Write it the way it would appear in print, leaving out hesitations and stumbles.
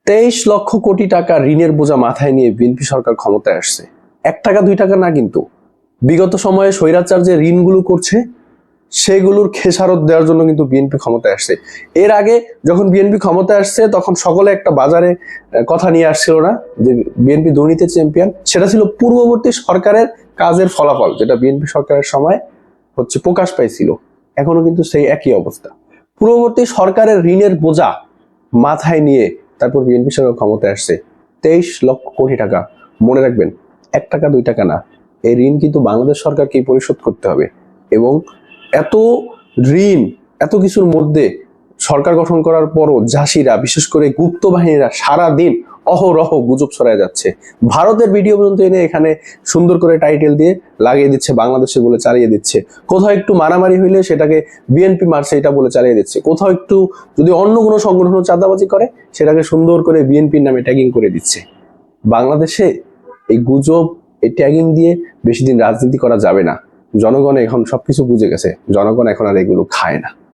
23 লক্ষ কোটি টাকা ঋণের বোঝা মাথায় নিয়ে বিএনপি সরকার ক্ষমতায় আসছে। 1 টাকা 2 টাকা না, কিন্তু বিগত সময়ে স্বৈরাচার যে ঋণগুলো করছে সেগুলোর খেসারত দেওয়ার জন্য কিন্তু বিএনপি ক্ষমতায় আসছে। এর আগে যখন বিএনপি ক্ষমতায় আসছে তখন সকলে একটা বাজারে কথা নিয়ে আসছিল না যে বিএনপি দুর্নীতি চ্যাম্পিয়ন, সেটা ছিল পূর্ববর্তী সরকারের কাজের ফলাফল, যেটা বিএনপি সরকারের সময় প্রকাশ পাইছিল। এখনো কিন্তু সেই একই অবস্থা। পূর্ববর্তী সরকারের ঋণের বোঝা মাথায় নিয়ে তারপর বিএনপি সরকার ক্ষমতায় আসছে। 23 লক্ষ কোটি টাকা, মনে রাখবেন 1 টাকা 2 টাকা না, এই ঋণ কিন্তু বাংলাদেশ সরকারকে পরিশোধ করতে হবে। এবং এত ঋণ, এত কিছুর মধ্যে সরকার গঠন করার পরও জাসিরা, বিশেষ করে গুপ্ত বাহিনীরা সারাদিন অহরহ গুজব ছড়ায় যাচ্ছে। ভারতের ভিডিও পর্যন্ত এনে এখানে সুন্দর করে টাইটেল দিয়ে লাগিয়ে দিচ্ছে, বাংলাদেশে বলে চালিয়ে দিচ্ছে। কোথাও একটু মারামারি হইলে সেটাকে বিএনপি মারছে এটা বলে চালিয়ে দিচ্ছে। কোথাও একটু যদি অন্য কোনো সংগঠন চাঁদাবাজি করে সেটাকে সুন্দর করে বিএনপির নামে ট্যাগিং করে দিচ্ছে। বাংলাদেশে এই গুজব, এই ট্যাগিং দিয়ে বেশি দিন রাজনীতি করা যাবে না। জনগণ এখন সবকিছু বুঝে গেছে, জনগণ এখন আর এগুলো খায় না।